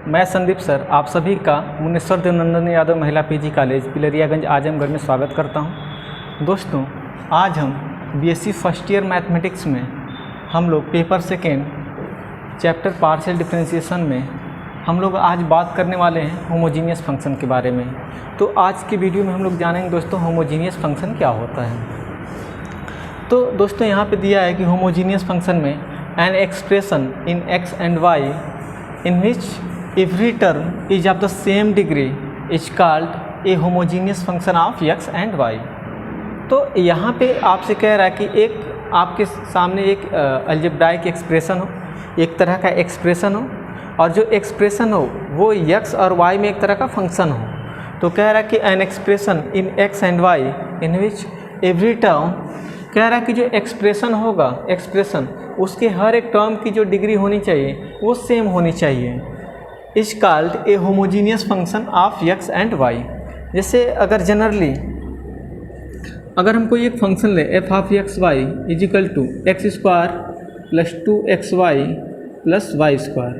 मैं संदीप सर आप सभी का मुनेश्वर देवनंदन यादव महिला पीजी कॉलेज पिलरियागंज आजमगढ़ में स्वागत करता हूं। दोस्तों, आज हम बीएससी फर्स्ट ईयर मैथमेटिक्स में हम लोग paper second chapter partial differentiation में हम लोग आज बात करने वाले हैं होमोजीनियस फंक्शन के बारे में। तो आज की वीडियो में हम लोग जानेंगे दोस्तों होमोजीनियस फंक्शन क्या होता है। तो दोस्तों यहाँ पे दिया है कि होमोजीनियस फंक्शन में an expression in x and y in which every term is of the same degree is called a homogeneous function of x and y। तो यहाँ पे आपसे कह रहा है कि एक आपके सामने एक अलजेब्राइक एक्सप्रेशन हो, एक तरह का एक्सप्रेशन हो, और जो एक्सप्रेशन हो वो x और y में एक तरह का फंक्शन हो। तो कह रहा है कि N expression in x and y in which every term, कह रहा है कि जो एक्सप्रेशन होगा, एक्सप्रेशन उसके हर एक टर्म की जो डिग्री होनी चाहिए वो सेम होनी चाहिए, is called a homogeneous function of x and y। जैसे अगर जनरली अगर हम कोई एक फंक्शन ले f of x y is equal to x square plus 2xy plus y square,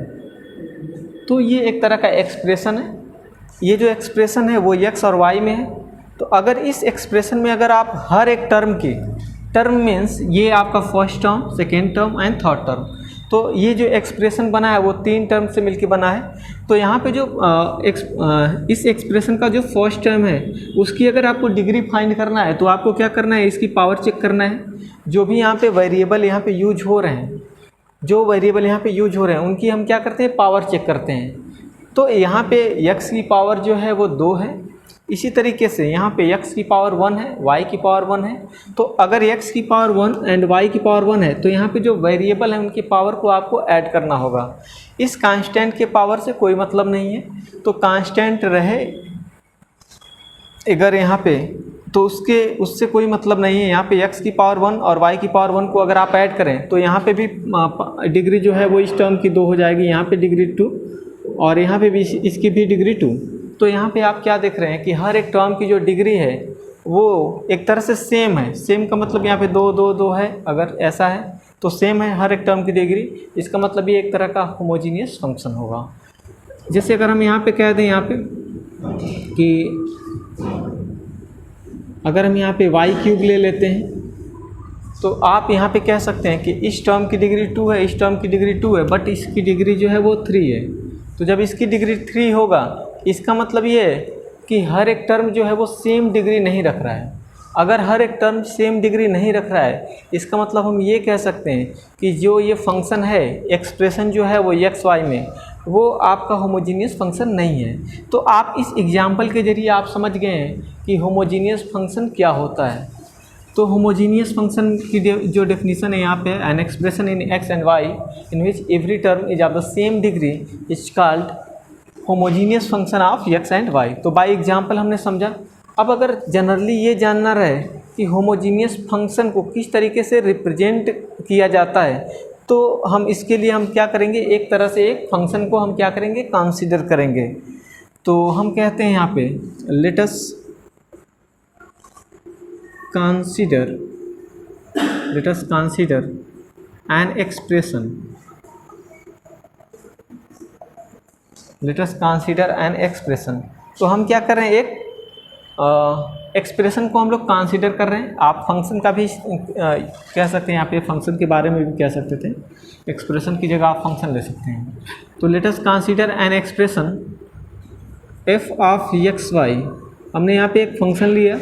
तो ये एक तरह का एक्सप्रेशन है। ये जो एक्सप्रेशन है वो x और y में है। तो अगर इस एक्सप्रेशन में अगर आप हर एक टर्म की, टर्म मीन्स ये आपका first term, second term and third term, तो ये जो एक्सप्रेशन बना है वो तीन टर्म से मिलके बना है। तो यहाँ पे जो इस एक्सप्रेशन का जो फर्स्ट टर्म है उसकी अगर आपको डिग्री फाइंड करना है तो आपको क्या करना है, इसकी पावर चेक करना है। जो भी यहाँ पे वेरिएबल यहाँ पे यूज हो रहे हैं, जो वेरिएबल यहाँ पे यूज हो रहे हैं उनकी हम क्या करते हैं, पावर चेक करते हैं। तो यहाँ पे x की पावर जो है वो 2 है। इसी तरीके से यहाँ पे x की पावर 1 है, y की पावर 1 है। तो अगर x की पावर 1 एंड y की पावर 1 है तो यहाँ पे जो वेरिएबल है उनकी पावर को आपको ऐड करना होगा। इस कांस्टेंट के पावर से कोई मतलब नहीं है, तो कांस्टेंट रहे अगर यहाँ पे तो उससे कोई मतलब नहीं है। यहाँ पे x की पावर 1 और y की पावर 1 को अगर आप ऐड करें तो यहाँ पे भी डिग्री जो है वो इस टर्म की 2 हो जाएगी, यहाँ पे डिग्री 2 और यहाँ पे भी इसकी भी डिग्री 2। तो यहाँ पे आप क्या देख रहे हैं कि हर एक टर्म की जो डिग्री है वो एक तरह से सेम है। सेम का मतलब यहाँ पे 2 2 2 है, अगर ऐसा है तो सेम है हर एक टर्म की डिग्री। इसका मतलब ये एक तरह का होमोजीनियस फंक्शन होगा। जैसे अगर हम यहाँ पे कह दें यहाँ पे कि अगर हम यहाँ पे y³ ले लेते हैं तो आप यहाँ पे कह सकते हैं कि इस टर्म की डिग्री 2 है, इस टर्म की डिग्री 2 है, बट इसकी डिग्री जो है वो 3 है। तो जब इसकी डिग्री 3 होगा इसका मतलब ये है कि हर एक टर्म जो है वो सेम डिग्री नहीं रख रहा है। अगर हर एक टर्म सेम डिग्री नहीं रख रहा है इसका मतलब हम ये कह सकते हैं कि जो ये फंक्शन है, एक्सप्रेशन जो है वो x y में, वो आपका होमोजीनियस फंक्शन नहीं है। तो आप इस एग्जाम्पल के जरिए आप समझ गए हैं कि होमोजीनियस फंक्शन क्या होता है। तो होमोजीनियस फंक्शन की जो डेफिनेशन है यहाँ पे, an expression in x and y in which every term is of the same degree is called homogeneous function of x and y. तो बाय एग्जांपल हमने समझा। अब अगर जनरली ये जानना रहे कि होमोजीनियस फंक्शन को किस तरीके से रिप्रेजेंट किया जाता है तो हम इसके लिए हम क्या करेंगे, एक तरह से एक फंक्शन को हम क्या करेंगे, कंसीडर करेंगे। तो हम कहते हैं यहाँ पे late us consider an expression, late us consider an expression. तो हम क्या कर रहे हैं, एक एक्सप्रेशन को हम लोग कंसीडर कर रहे हैं। आप फंक्शन का भी कह सकते हैं, यहाँ पे फंक्शन के बारे में भी कह सकते थे, एक्सप्रेशन की जगह आप फंक्शन ले सकते हैं। तो let us consider an expression f of x y. हमने यहाँ पे एक फंक्शन लिया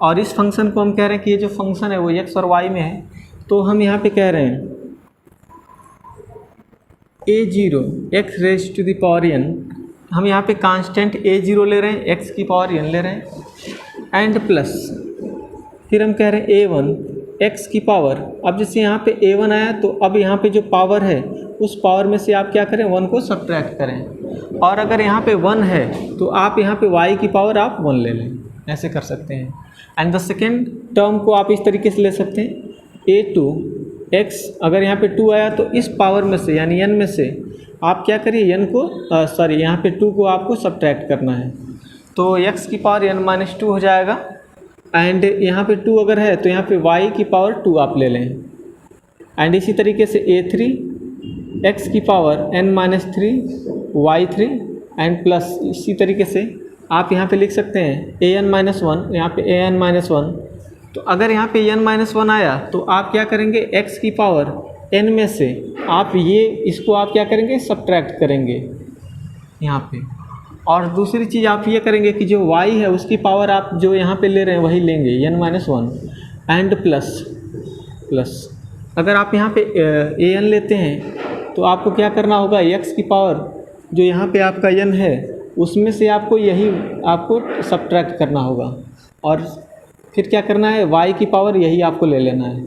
और इस फंक्शन को हम कह रहे हैं कि ये जो फंक्शन है वो x और y में है। तो हम यहाँ पे कह रहे हैं a0 x raise to the power n, हम यहाँ पे कांस्टेंट a0 ले रहे हैं, x की पावर n ले रहे हैं, एंड प्लस फिर हम कह रहे हैं a1 x की पावर। अब जैसे यहाँ पे a1 आया तो अब यहाँ पे जो पावर है उस पावर में से आप क्या करें, 1 को सब्ट्रैक्ट करें। और अगर यहाँ पे 1 है तो आप यहाँ पे y की पावर आप 1 ले लें, ऐसे कर सकते हैं। एंड द सेकेंड टर्म को आप इस तरीके से ले सकते हैं a2 x, अगर यहाँ पे 2 आया तो इस पावर में से यानी n में से आप क्या करिए, n को यहाँ पे 2 को आपको सब्ट्रैक्ट करना है। तो x की पावर n माइनस 2 हो जाएगा। एंड यहाँ पे 2 अगर है तो यहाँ पे y की पावर 2 आप ले लें। एंड इसी तरीके से a3 एक्स की power n-3 y3 and plus इसी तरीके से आप यहाँ पे लिख सकते हैं an-1, यहाँ पे an-1। तो अगर यहाँ पे n-1 आया तो आप क्या करेंगे, x की पावर n में से आप ये इसको आप क्या करेंगे, सब्ट्रैक्ट करेंगे यहाँ पे। और दूसरी चीज़ आप ये करेंगे कि जो y है उसकी पावर आप जो यहाँ पे ले रहे हैं वही लेंगे n-1 एंड प्लस अगर आप यहाँ पे an लेते हैं तो आपको क्या करना होगा, x की पावर जो यहाँ पे आपका n है उसमें से आपको यही आपको सब्ट्रैक्ट करना होगा और फिर क्या करना है, y की पावर यही आपको ले लेना है।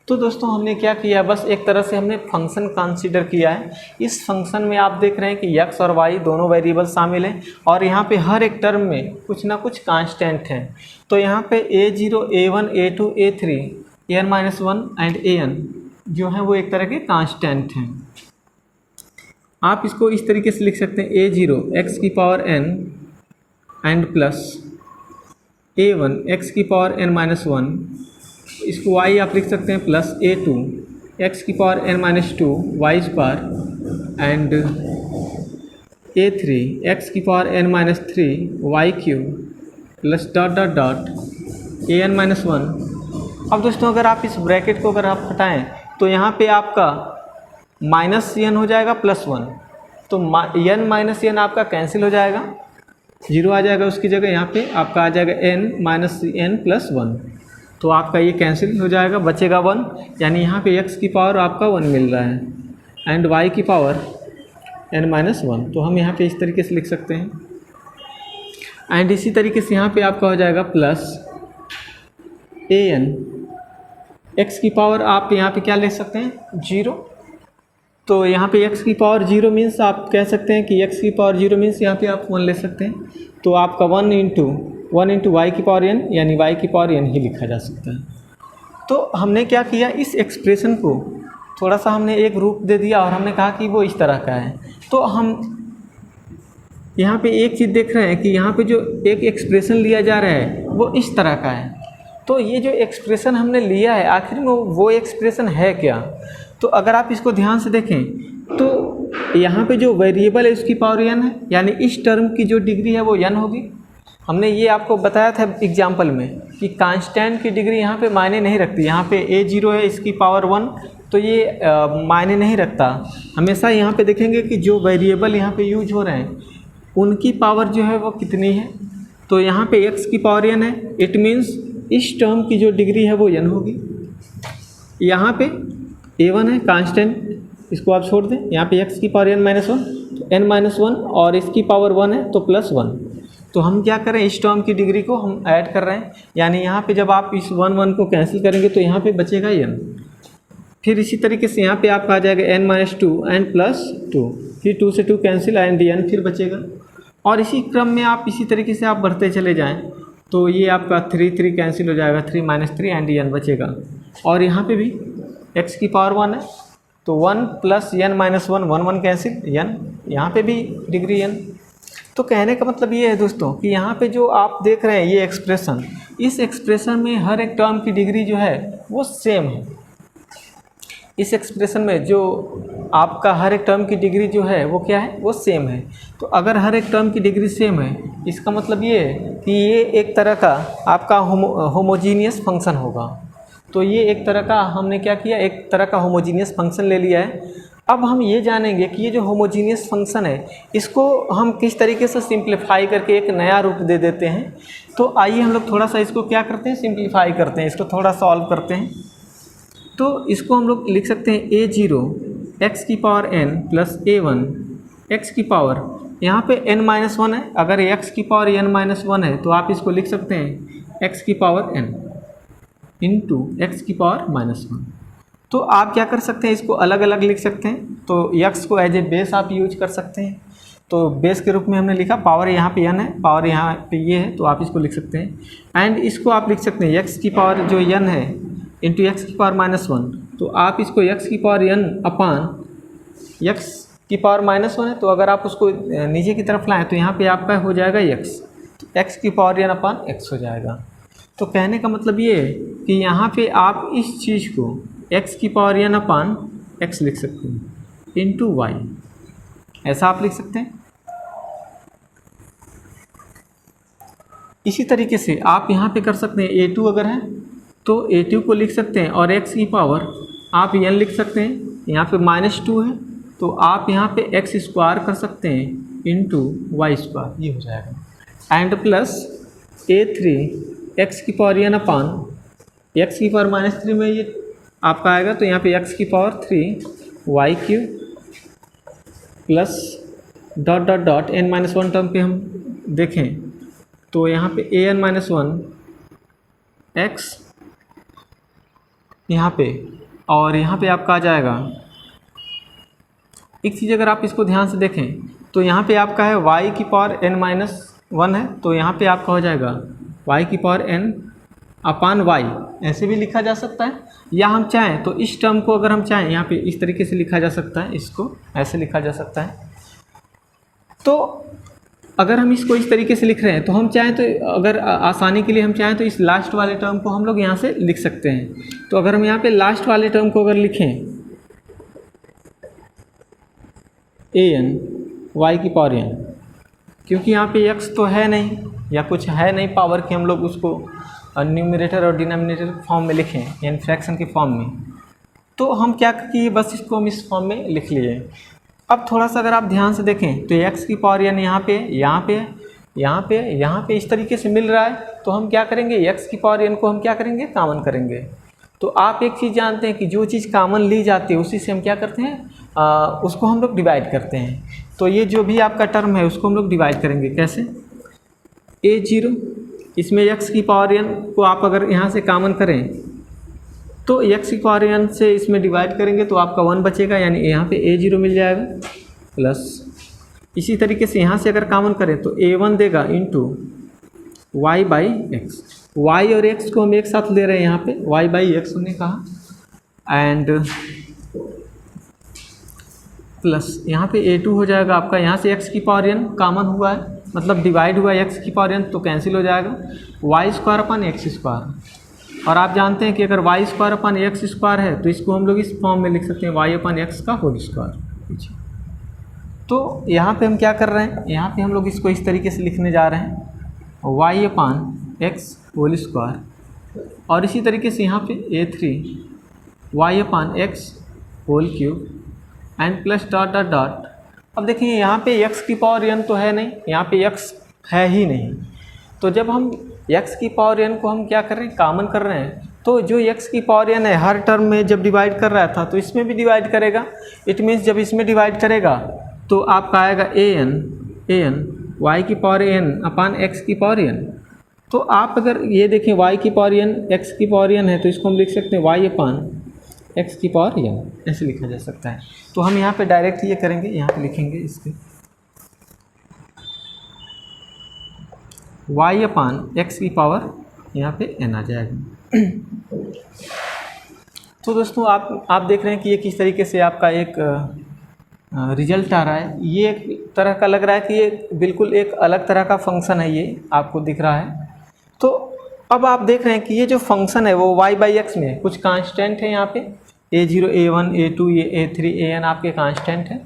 तो दोस्तों हमने क्या किया, बस एक तरह से हमने फंक्शन कंसीडर किया है। इस फंक्शन में आप देख रहे हैं कि x और y दोनों वेरिएबल शामिल हैं और यहाँ पे हर एक टर्म में कुछ ना कुछ कांस्टेंट हैं। तो यहाँ पे a0, a1, a2, a3, an-1 and an जो हैं वो एक तरह के कांस्टेंट हैं। आप इसको इस तरीके से लिख सकते हैं a0 x की power n and plus a1 x की पावर n-1, इसको y आप लिख सकते हैं प्लस a2 x की power n-2 y² and a3 x की power n-3 y³ plus dot dot dot an-1। अब दोस्तों अगर आप इस ब्रैकेट को अगर आप हटाएं तो यहाँ पे आपका माइनस n हो जाएगा प्लस 1, तो n माइनस n आपका कैंसिल हो जाएगा, 0 आ जाएगा उसकी जगह, यहाँ पे आपका आ जाएगा n माइनस n प्लस 1, तो आपका ये कैंसिल हो जाएगा, बचेगा 1, यानी यहाँ पे x की पावर आपका 1 मिल रहा है एंड y की पावर n-1। तो हम यहाँ पे इस तरीके से लिख सकते हैं एंड इसी तरीके से यहाँ पे आपका हो जाएगा प्लस an x की पावर आप यहाँ पे क्या ले सकते हैं, 0। तो यहाँ पे x की पावर 0 मीन्स आप कह सकते हैं कि x की पावर 0 मीन्स यहाँ पे आप 1 ले सकते हैं, तो आपका 1 इंटू y की पावर n यानी y की पावर n ही लिखा जा सकता है। तो हमने क्या किया, इस एक्सप्रेशन को थोड़ा सा हमने एक रूप दे दिया और हमने कहा कि वो इस तरह का है। तो हम यहाँ पे एक चीज़ देख रहे हैं कि यहाँ पे जो एक एक्सप्रेशन लिया जा रहा है वो इस तरह का है। तो ये जो एक्सप्रेशन हमने लिया है आखिर में वो एक्सप्रेशन है क्या, तो अगर आप इसको ध्यान से देखें तो यहाँ पे जो वेरिएबल है उसकी पावर n है, यानी इस टर्म की जो डिग्री है वो n होगी। हमने ये आपको बताया था एग्जाम्पल में कि कांस्टेंट की डिग्री यहाँ पे मायने नहीं रखती। यहाँ पे a0 है, इसकी पावर 1, तो ये मायने नहीं रखता। हमेशा यहाँ पे देखेंगे कि जो वेरिएबल यहाँ पे यूज हो रहे हैं उनकी पावर जो है वो कितनी है। तो यहाँ पे x की पावर n है, इट मीन्स इस टर्म की जो डिग्री है वो n होगी। यहाँ पे a1 है कांस्टेंट, इसको आप छोड़ दें, यहाँ पे x की पावर n-1 तो n-1 और इसकी पावर 1 है तो प्लस 1। तो हम क्या करें, इस टर्म की डिग्री को हम ऐड कर रहे हैं, यानी यहाँ पे जब आप इस 1 को कैंसिल करेंगे तो यहाँ पे बचेगा n। फिर इसी तरीके से यहाँ पे आपका आ जाएगा n-2 एंड प्लस 2, फिर 2 से 2 कैंसिल एंड n फिर बचेगा। और इसी क्रम में आप इसी तरीके से आप बढ़ते चले जाएँ तो ये आपका 3 कैंसिल हो जाएगा, 3 - 3 एंड n बचेगा। और यहाँ पे भी x की पावर 1 है तो 1 प्लस n-1 1 कैंसिल n, यहाँ पे भी डिग्री n। तो कहने का मतलब ये है दोस्तों कि यहाँ पे जो आप देख रहे हैं ये एक्सप्रेशन, इस एक्सप्रेशन में हर एक टर्म की डिग्री जो है वो सेम है। इस एक्सप्रेशन में जो आपका हर एक टर्म की डिग्री जो है वो क्या है, वो सेम है। तो अगर हर एक टर्म की डिग्री सेम है इसका मतलब ये है कि ये एक तरह का आपका होमोजीनियस फंक्शन होगा। तो ये एक तरह का हमने क्या किया, एक तरह का होमोजीनियस फंक्शन ले लिया है। अब हम ये जानेंगे कि ये जो होमोजीनियस फंक्शन है इसको हम किस तरीके से सिंप्लीफाई करके एक नया रूप दे देते हैं। तो आइए हम लोग थोड़ा सा इसको क्या करते हैं, सिंप्लीफाई करते हैं, इसको थोड़ा सॉल्व करते हैं। तो इसको हम लोग लिख सकते हैं a0 x की power n plus a1 x की पावर, यहाँ पे n-1 है, अगर x की पावर n-1 है तो आप इसको लिख सकते हैं x की पावर n इंटू x की पावर -1। तो आप क्या कर सकते हैं, इसको अलग अलग लिख सकते हैं। तो x को एज ए बेस आप यूज कर सकते हैं, तो बेस के रूप में हमने लिखा, पावर यहाँ पे n है, पावर यहाँ पे ये है, तो आप इसको लिख सकते हैं। एंड इसको आप लिख सकते हैं x की पावर जो n है इंटू x की पावर -1, तो आप इसको x की पावर n अपान x की पावर -1 है, तो अगर आप उसको नीचे की तरफ लाएँ तो यहाँ पे आपका हो जाएगा x, तो x की पावर n अपान x हो जाएगा। तो कहने का मतलब ये है कि यहाँ पे आप इस चीज़ को x की पावर n अपान x लिख सकते हैं। इंटू वाई, ऐसा आप लिख सकते हैं। इसी तरीके से आप यहाँ पे कर सकते हैं, a2 अगर है तो a2 को लिख सकते हैं और x की पावर आप n लिख सकते हैं, यहाँ पे -2 है तो आप यहाँ पे x स्क्वायर कर सकते हैं इंटू वाई स्क्वायर, ये हो जाएगा। एंड प्लस a3 x की पावर n अपान x की पावर -3 में ये आपका आएगा, तो यहाँ पे x की power 3 y q plus dot dot dot n-1 term पे हम देखें तो यहाँ पे an-1 x यहाँ पे, और यहाँ पे आपका आ जाएगा। एक चीज़ अगर आप इसको ध्यान से देखें तो यहाँ पे आपका है y की पावर n-1 है, तो यहाँ पे आपका हो जाएगा y की पावर n अपान y, ऐसे भी लिखा जा सकता है, या हम चाहें तो इस टर्म को अगर हम चाहें यहाँ पे इस तरीके से लिखा जा सकता है, इसको ऐसे लिखा जा सकता है। तो अगर हम इसको इस तरीके से लिख रहे हैं तो हम चाहें तो अगर आसानी के लिए हम चाहें तो इस लास्ट वाले टर्म को हम लोग यहाँ से लिख सकते हैं। तो अगर हम यहाँ पे लास्ट वाले टर्म को अगर लिखें an y की पावर n, क्योंकि यहाँ पे x तो है नहीं या कुछ है नहीं पावर कि हम लोग उसको न्यूमरेटर और डिनोमिनेटर फॉर्म में लिखें यानी फ्रैक्शन के फॉर्म में, तो हम क्या किए बस इसको हम इस फॉर्म में लिख लिए। अब थोड़ा सा अगर आप ध्यान से देखें तो x की पावर n यहाँ पे इस तरीके से मिल रहा है, तो हम क्या करेंगे x की पावर n को हम क्या करेंगे कॉमन करेंगे। तो आप एक चीज़ जानते हैं कि जो चीज़ कॉमन ली जाती है उसी से हम क्या करते हैं उसको हम लोग डिवाइड करते हैं। तो ये जो भी आपका टर्म है उसको हम लोग डिवाइड करेंगे कैसे, a0 इसमें x की पावर n को आप अगर यहाँ से कॉमन करें तो x की पावर n से इसमें डिवाइड करेंगे तो आपका 1 बचेगा, यानी यहाँ पे a0 मिल जाएगा प्लस इसी तरीके से यहाँ से अगर कॉमन करें तो a1 देगा into y by x, y और x को हम एक साथ ले रहे हैं यहाँ पे y बाई एक्स हमने कहा, एंड प्लस यहाँ पे a2 हो जाएगा आपका, यहाँ से x की पावर n कॉमन हुआ है मतलब डिवाइड हुआ है x की पावर n तो कैंसिल हो जाएगा y square upon x square, और आप जानते हैं कि अगर y square upon x square है तो इसको हम लोग इस फॉर्म में लिख सकते हैं y अपन एक्स का होल स्क्वायर। तो यहाँ पे हम क्या कर रहे हैं, यहाँ पे हम लोग इसको इस तरीके से लिखने जा रहे हैं y upon x whole square, और इसी तरीके से यहाँ पे a3 y upon x whole cube and plus dot dot dot. अब देखिए यहाँ पे x की पावर n तो है नहीं, यहाँ पे x है ही नहीं, तो जब हम x की पावर n को हम क्या कर रहे हैं कॉमन कर रहे हैं, तो जो x की पावर n है हर टर्म में जब डिवाइड कर रहा था तो इसमें भी डिवाइड करेगा। इट मीन्स जब इसमें डिवाइड करेगा तो आपका आएगा an y की पावर n अपान x की पावर n। तो आप अगर ये देखें y की पावर n x की पावर n है तो इसको हम लिख सकते हैं y अपान x की पावर n, ऐसे लिखा जा सकता है। तो हम यहाँ पे डायरेक्ट ये करेंगे, यहाँ पे लिखेंगे इसके y अपान x की पावर यहाँ पे n आ जाएगा। तो दोस्तों आप देख रहे हैं कि ये किस तरीके से आपका एक रिजल्ट आ रहा है। ये एक तरह का लग रहा है कि ये बिल्कुल एक अलग तरह का फंक्शन है, ये आपको दिख रहा है। तो अब आप देख रहे हैं कि ये जो फंक्शन है वो y बाई एक्स में कुछ कांस्टेंट है, यहाँ पे a0 a1 a2 a3 an आपके कांस्टेंट है,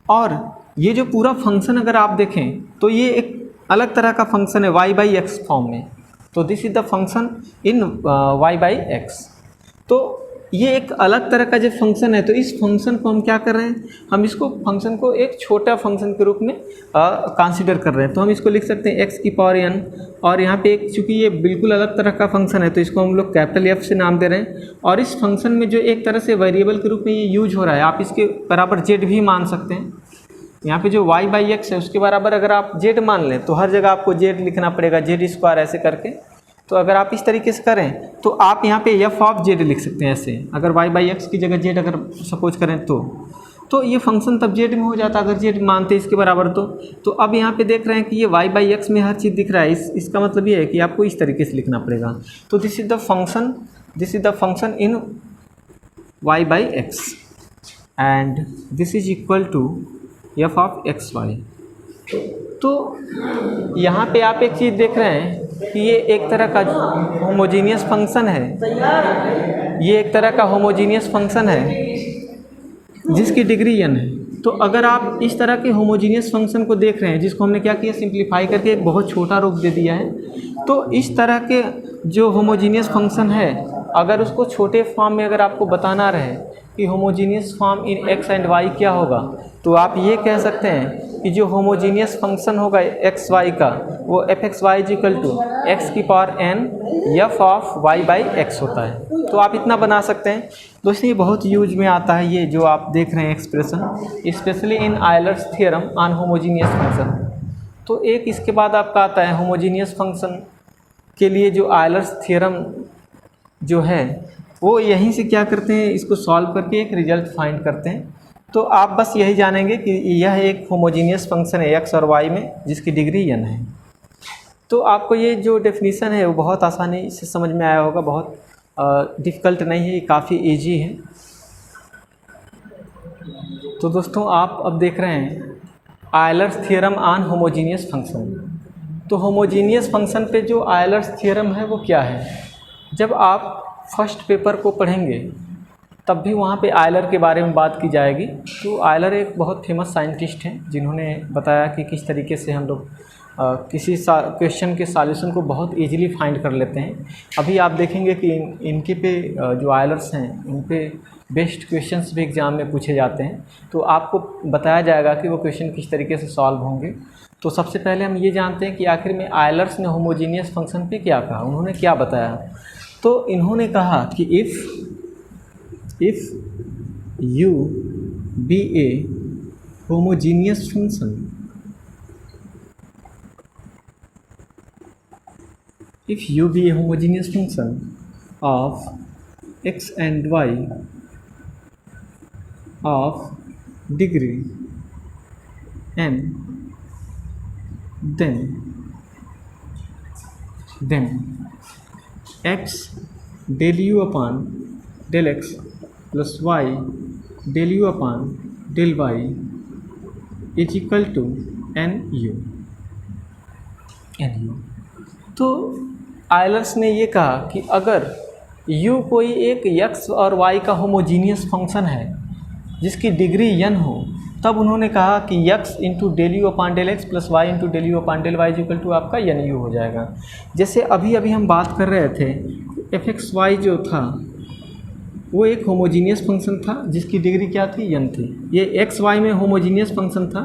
और ये जो पूरा फंक्शन अगर आप देखें तो ये एक अलग तरह का फंक्शन है y बाई एक्स फॉर्म में। तो this is the function in y by x. तो ये एक अलग तरह का जो फंक्शन है, तो इस फंक्शन को हम क्या कर रहे हैं, हम इसको फंक्शन को एक छोटा फंक्शन के रूप में कंसीडर कर रहे हैं। तो हम इसको लिख सकते हैं x की पावर n, और यहाँ पे एक चूँकि ये बिल्कुल अलग तरह का फंक्शन है तो इसको हम लोग कैपिटल F से नाम दे रहे हैं। और इस फंक्शन में जो एक तरह से वेरिएबल के रूप में ये यूज हो रहा है, आप इसके बराबर z भी मान सकते हैं। यहाँ पे जो y बाई एक्स है उसके बराबर अगर आप z मान लें तो हर जगह आपको z लिखना पड़ेगा, z स्क्वायर ऐसे करके। तो अगर आप इस तरीके से करें तो आप यहाँ पे f ऑफ z लिख सकते हैं ऐसे, अगर y बाई एक्स की जगह z अगर सपोज करें तो ये फंक्शन तब z में हो जाता अगर z मानते इसके बराबर। तो अब यहाँ पे देख रहे हैं कि ये y बाई एक्स में हर चीज़ दिख रहा है, इसका मतलब ये है कि आपको इस तरीके से लिखना पड़ेगा। तो this is the function in y by x and this is equal to f of x y. तो यहाँ पे आप एक चीज़ देख रहे हैं कि ये एक तरह का होमोजीनियस फंक्शन है, ये एक तरह का होमोजीनियस फंक्शन है जिसकी डिग्री n है। तो अगर आप इस तरह के होमोजीनियस फंक्शन को देख रहे हैं, जिसको हमने क्या किया, सिंप्लीफाई करके एक बहुत छोटा रूप दे दिया है, तो इस तरह के जो होमोजीनियस फंक्शन है, अगर उसको छोटे फॉर्म में अगर आपको बताना रहे कि homogeneous form in x and y क्या होगा, तो आप ये कह सकते हैं कि जो होमोजीनियस फंक्शन होगा एक्स वाई का, वो f x y equal to x की power n f of y by x होता है। तो आप इतना बना सकते हैं। दोस्तों ये बहुत यूज में आता है, ये जो आप देख रहे हैं expression, specially in Euler's theorem on homogeneous function. तो एक इसके बाद आपका आता है होमोजीनियस फंक्शन के लिए जो आयलर्स थ्योरम जो है, वो यहीं से क्या करते हैं, इसको सॉल्व करके एक रिजल्ट फाइंड करते हैं। तो आप बस यही जानेंगे कि यह एक होमोजीनियस फंक्शन है एक्स और वाई में, जिसकी डिग्री n है। तो आपको ये जो डेफिनीशन है वो बहुत आसानी से समझ में आया होगा, बहुत डिफ़िकल्ट नहीं है, ये काफ़ी इजी है। तो दोस्तों आप अब देख रहे हैं Euler's theorem on homogeneous function. तो होमोजीनियस फंक्शन पे जो आयलर्स थ्योरम है वो क्या है, जब आप फर्स्ट पेपर को पढ़ेंगे तब भी वहाँ पे आयलर के बारे में बात की जाएगी। तो आयलर एक बहुत फेमस साइंटिस्ट हैं, जिन्होंने बताया कि किस तरीके से हम लोग किसी क्वेश्चन के सॉल्यूशन को बहुत इजीली फाइंड कर लेते हैं। अभी आप देखेंगे कि इनके पे जो आयलर्स हैं, उन पे बेस्ट क्वेश्चंस भी एग्ज़ाम में पूछे जाते हैं। तो आपको बताया जाएगा कि वो क्वेश्चन किस तरीके से सॉल्व होंगे। तो सबसे पहले हम ये जानते हैं कि आखिर में आयलर्स ने होमोजीनियस फंक्शन पे क्या कहा, उन्होंने क्या बताया। तो इन्होंने कहा कि if u be a homogeneous function, if u be a homogeneous function of x and y of degree n, then x del u upon del x plus y del u upon del y is equal to nu। तो Euler's ने ये कहा कि अगर u कोई एक x और y का होमोजीनियस फंक्शन है जिसकी डिग्री n हो, तब उन्होंने कहा कि x into del u upon del x plus y into del u upon del y equal to आपका nu हो जाएगा। जैसे अभी हम बात कर रहे थे, एफ एक्स वाई जो था वो एक होमोजीनियस फंक्शन था जिसकी डिग्री क्या थी, n थी। ये एक्स वाई में होमोजीनियस फंक्शन था,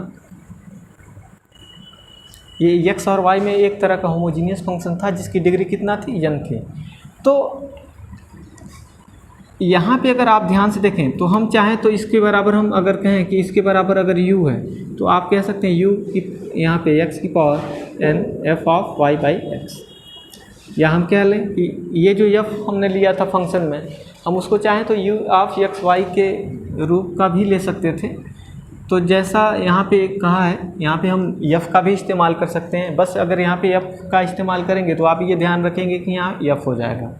ये x और y में एक तरह का होमोजीनियस फंक्शन था जिसकी डिग्री कितना थी, n थी। तो यहाँ पे अगर आप ध्यान से देखें तो हम चाहें तो इसके बराबर, हम अगर कहें कि इसके बराबर अगर u है तो आप कह सकते हैं u की यहाँ पे x की power n f of y by x, या हम कह लें कि ये जो f हमने लिया था फंक्शन में, हम उसको चाहें तो u ऑफ x y के रूप का भी ले सकते थे। तो जैसा यहाँ पे कहा है, यहाँ पे हम f का भी इस्तेमाल कर सकते हैं। बस अगर यहाँ पे f का इस्तेमाल करेंगे तो आप ये ध्यान रखेंगे कि यहाँ f हो जाएगा,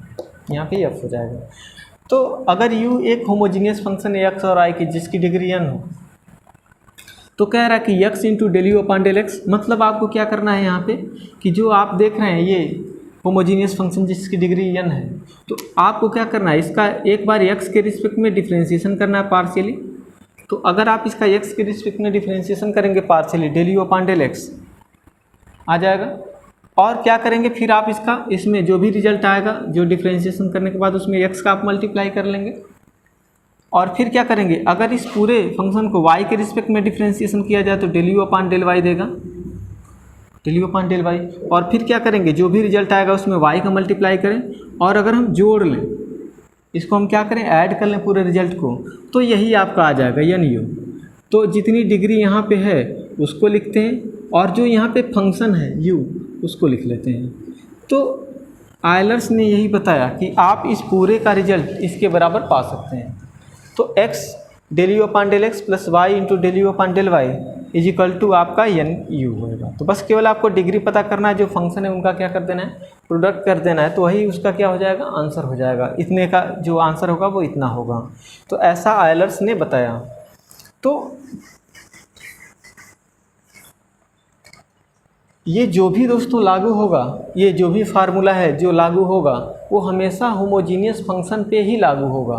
यहाँ पे f हो जाएगा। तो अगर u एक होमोजीनियस फंक्शन है x और y की जिसकी डिग्री n हो, तो कह रहा है कि x into del u upon del x, मतलब आपको क्या करना है यहाँ पे कि जो आप देख रहे हैं ये होमोजीनियस फंक्शन जिसकी डिग्री n है, तो आपको क्या करना है, इसका एक बार x के रिस्पेक्ट में डिफ्रेंशिएशन करना है पार्शियली। तो अगर आप इसका x के रिस्पेक्ट में डिफ्रेंशिएशन करेंगे partially, del u upon del x आ जाएगा। और क्या करेंगे फिर आप इसमें जो भी रिजल्ट आएगा, जो डिफ्रेंशिएशन करने के बाद उसमें x का आप मल्टीप्लाई कर लेंगे। और फिर क्या करेंगे, अगर इस पूरे फंक्शन को y के रिस्पेक्ट में डिफ्रेंशिएशन किया जाए तो del u upon del y देगा, del u upon del y. और फिर क्या करेंगे, जो भी रिजल्ट आएगा उसमें y का मल्टीप्लाई करें। और अगर हम जोड़ लें, इसको हम क्या करें, ऐड कर लें पूरे रिजल्ट को, तो यही आपका आ जाएगा nu। तो जितनी डिग्री यहाँ पे है उसको लिखते हैं, और जो यहाँ पे फंक्शन है u उसको लिख लेते हैं। तो आयलर्स ने यही बताया कि आप इस पूरे का रिजल्ट इसके बराबर पा सकते हैं। तो x del u upon del x plus y into del u upon del y is equal to आपका nu होएगा। तो बस केवल आपको डिग्री पता करना है, जो फंक्शन है उनका क्या कर देना है, प्रोडक्ट कर देना है, तो वही उसका क्या हो जाएगा, आंसर हो जाएगा। इतने का जो आंसर होगा वो इतना होगा। तो ऐसा आयलर्स ने बताया। तो ये जो भी दोस्तों लागू होगा, ये जो भी फार्मूला है जो लागू होगा वो हमेशा होमोजीनियस फंक्शन पे ही लागू होगा।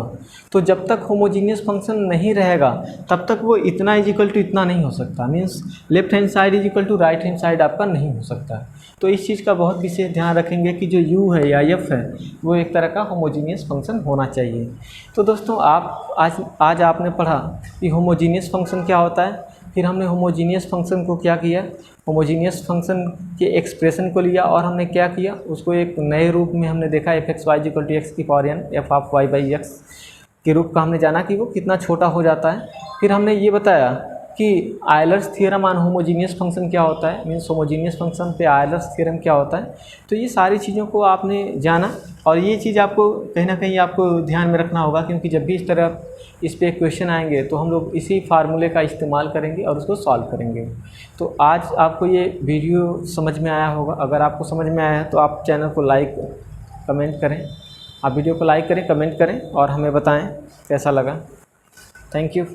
तो जब तक होमोजीनियस फंक्शन नहीं रहेगा तब तक वो इतना इज इक्वल टू इतना नहीं हो सकता, means left hand side is equal to right hand side आपका नहीं हो सकता। तो इस चीज़ का बहुत विशेष ध्यान रखेंगे कि जो u है या f है वो एक तरह का होमोजीनियस फंक्शन होना चाहिए। तो दोस्तों आप आज आपने पढ़ा कि होमोजीनियस फंक्शन क्या होता है, फिर हमने होमोजीनियस फंक्शन को क्या किया, होमोजीनियस फंक्शन के एक्सप्रेशन को लिया और हमने क्या किया, उसको एक नए रूप में हमने देखा f(x, y) = x की power n f of y by x के रूप का हमने जाना कि वो कितना छोटा हो जाता है। फिर हमने ये बताया कि Euler's theorem on homogeneous function क्या होता है, मीन्स होमोजीनियस फंक्शन पे आयलर्स थ्योरम क्या होता है। तो ये सारी चीज़ों को आपने जाना और ये चीज़ आपको कहीं ना कहीं आपको ध्यान में रखना होगा, क्योंकि जब भी इस तरह इस पे क्वेश्चन आएंगे तो हम लोग इसी फार्मूले का इस्तेमाल करेंगे और उसको सॉल्व करेंगे। तो आज आपको ये वीडियो समझ में आया होगा। अगर आपको समझ में आया है तो आप चैनल को लाइक कमेंट करें, आप वीडियो को लाइक करें, कमेंट करें और हमें बताएं कैसा लगा। Thank you.